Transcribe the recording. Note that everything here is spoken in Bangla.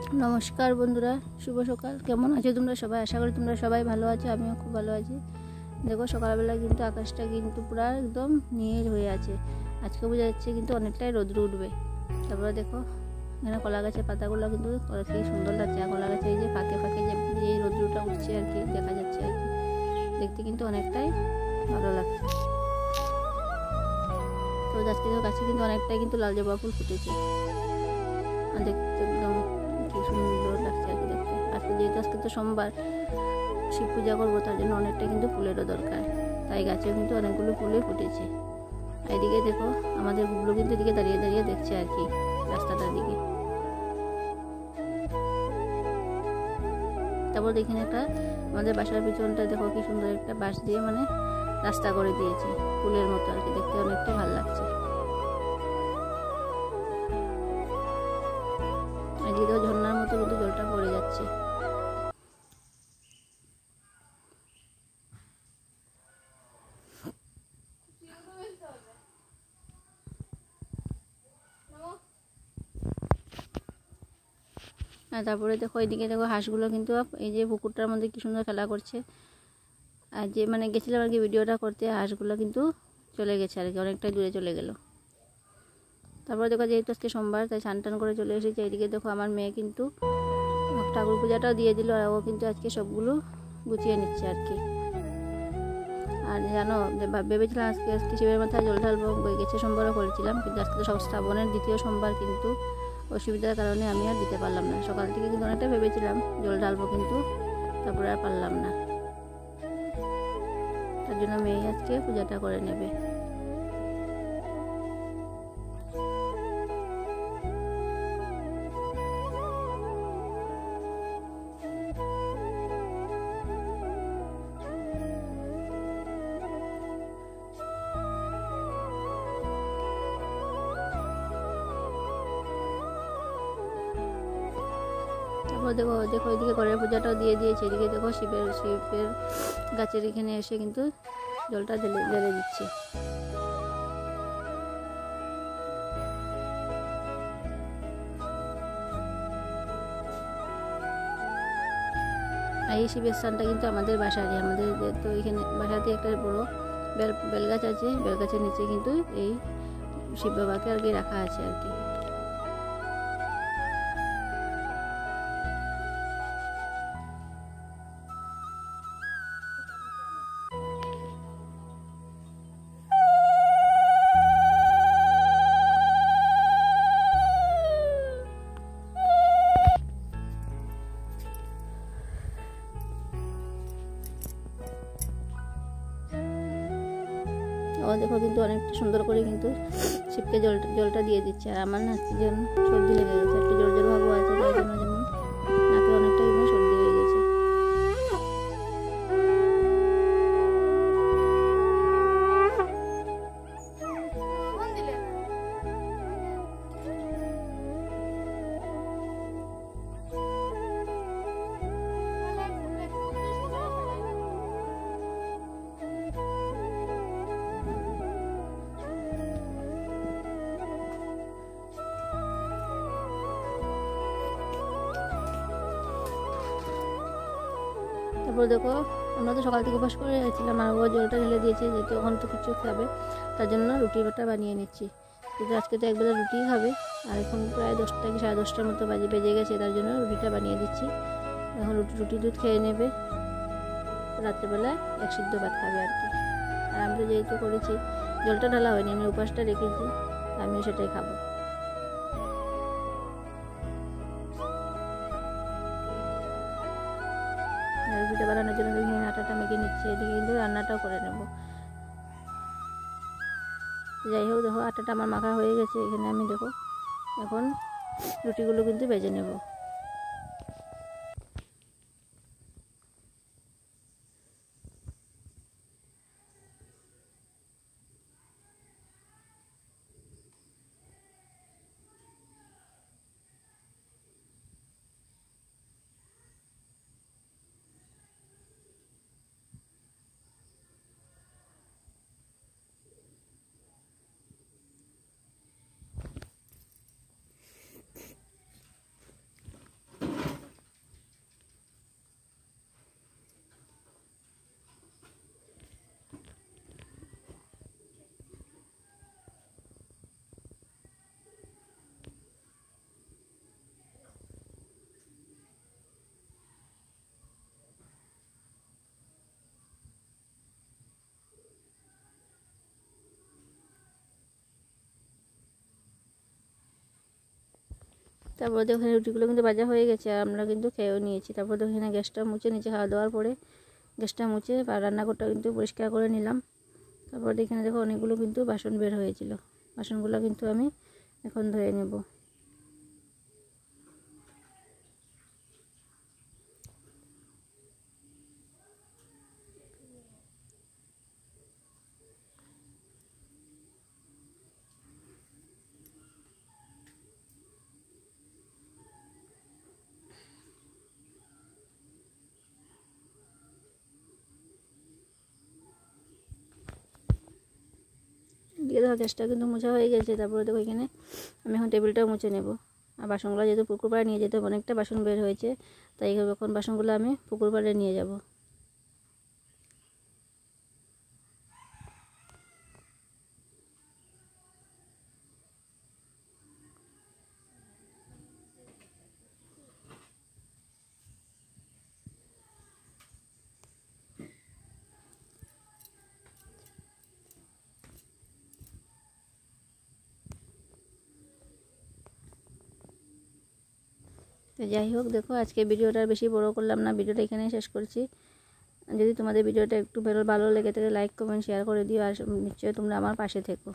নমস্কার বন্ধুরা, শুভ সকাল। কেমন আছো তোমরা সবাই? আশা করি তোমরা সবাই ভালো আছো। আমিও খুব ভালো আছি। দেখো সকালবেলা কিন্তু আকাশটা কিন্তু পুরো একদম নীল হয়ে আছে। আজকে বোঝা যাচ্ছে কিন্তু অনেকটাই রোদ্র উঠবে। তারপরে দেখো এখানে কলা গাছের পাতাগুলো কিন্তু কি সুন্দর লাগছে। আর কলা গাছে এই যে ফাঁকে ফাঁকে যে রোদ্রটা উঠছে আর কি, দেখা যাচ্ছে আর কি, দেখতে কিন্তু অনেকটাই ভালো লাগছে। তো আজকে গাছে কিন্তু অনেকটাই কিন্তু লাল জবা ফুল ফুটেছে, আর দেখতে একদম কি সুন্দর লাগছে আর কি দেখতে। আজকে যেহেতু আজকে তো সোমবার, শিব পূজা করবো, তার জন্য অনেকটা কিন্তু ফুলেরও দরকার, তাই গাছেও কিন্তু অনেকগুলো ফুলই ফুটেছে। এদিকে দেখো আমাদের গুলো কিন্তু এদিকে দাঁড়িয়ে দাঁড়িয়ে দেখছে আর কি রাস্তাটার দিকে। তারপর এখানে একটা আমাদের বাসার পিছনটা দেখো কি সুন্দর একটা বাঁশ দিয়ে মানে রাস্তা করে দিয়েছে ফুলের মতো আর কি, দেখতে অনেকটা ভালো লাগছে। এদিকে ঝর্ণার মতো কিন্তু জলটা পড়ে যাচ্ছে। আর তারপরে দেখো এইদিকে দেখো হাঁসগুলো কিন্তু এই যে পুকুরটার মধ্যে কি সুন্দর খেলা করছে। আর যে মানে গেছিলাম আর কি ভিডিওটা করতে, হাঁসগুলো কিন্তু চলে গেছে আর কি, অনেকটাই দূরে চলে গেল। তারপরে দেখো যেহেতু আজকে সোমবার, তাই স্নান টান করে চলে এসেছে। এইদিকে দেখো আমার মেয়ে কিন্তু ঠাকুর পূজাটাও দিয়ে দিল, আর ও কিন্তু আজকে সবগুলো গুছিয়ে নিচ্ছে আর কি। আর জানো ভেবেছিলাম আজকে শিবের মাথায় জল ঢালবো, গেছে সোমবারও করেছিলাম, কিন্তু আজকে তো সব শ্রাবণের দ্বিতীয় সোমবার, কিন্তু অসুবিধার কারণে আমি আর দিতে পারলাম না। সকাল থেকে কিন্তু অনেকটা ভেবেছিলাম জল ঢালবো, কিন্তু তারপরে আর পারলাম না। তার জন্য মেয়ে আজকে পূজাটা করে নেবে। দেখো দেখো এদিকে ঘরের পূজাটাও দিয়ে দিয়েছে। এদিকে দেখো শিবের গাছের এখানে এসে কিন্তু জলটা ঢেলে দিচ্ছে। আর এই শিবের স্থানটা কিন্তু আমাদের বাসারই, আমাদের তো এখানে বাসাতে একটা বড় বেলগাছ আছে, বেলগাছের নিচে কিন্তু এই শিব বাবাকে আর কি রাখা আছে আর কি। ও দেখো কিন্তু অনেকটা সুন্দর করে কিন্তু শিবকে জলটা দিয়ে দিচ্ছে। আর আমার না জন্য সর্দি লেগে গেছে, একটু জোর জোর ভাবও আছে, তাই জন্য যেমন নাকে অনেকটা কিন্তু সর্দি হয়ে গেছে। তারপর দেখো আমরা তো সকাল থেকে উপোস করে গেছিলাম, আর ও জলটা ঢেলে দিয়েছে, যেহেতু এখন তো কিছু খাবে, তার জন্য রুটিটা বানিয়ে নিচ্ছি। কিন্তু আজকে তো একবেলা রুটিই খাবে, আর এখন প্রায় 10টা কি 10:30টার মতো বেজে গেছে, তার জন্য রুটিটা বানিয়ে দিচ্ছি। এখন রুটি দুধ খেয়ে নেবে, রাত্রেবেলায় এক সিদ্ধ ভাত খাবে আর কি। আর আমি তো যেহেতু করেছি জলটা ঢালা হয়নি, আমি উপাসটা রেখেছি, আমিও সেটাই খাবো। রুটিটা বানানোর জন্য এখানে আটাটা মেখে নিচ্ছি, এদিকে কিন্তু রান্নাটাও করে নেব। যাই হোক দেখো আটাটা আমার মাখা হয়ে গেছে। এখানে আমি দেখো এখন রুটিগুলো কিন্তু ভেজে নেব। তারপর দেখো রুটিগুলো কিন্তু ভাজা হয়ে গেছে, আর আমরা কিন্তু খেয়েও নিয়েছি। তারপর দেখো এখানে গ্যাসটা মুছে নিচে, খাওয়া দাওয়ার পরে গ্যাসটা মুছে বা রান্নাঘরটা কিন্তু পরিষ্কার করে নিলাম। তারপর এখানে দেখো অনেকগুলো কিন্তু বাসন বের হয়েছিল, বাসনগুলো কিন্তু আমি এখন ধুয়ে নেব। দিয়ে দেখো গ্যাসটা কিন্তু মোছা হয়ে গেছে। তারপরে দেখো এখানে আমি এখন টেবিলটাও মুছে নেব। আর বাসনগুলো যেহেতু পুকুর পাড়ে নিয়ে যেতে অনেকটা বাসন বের হয়েছে, তাই এখন বাসনগুলো আমি পুকুর পাড়ে নিয়ে যাব। তো যাই হোক, দেখো আজকে ভিডিওটা বেশি বড় করলাম না, ভিডিওটা এখানেই শেষ করছি। যদি তোমাদের ভিডিওটা একটু ভালো লেগে থাকে লাইক কমেন্ট শেয়ার করে দিও, আর নিশ্চয়ই তোমরা আমার পাশে থেকো।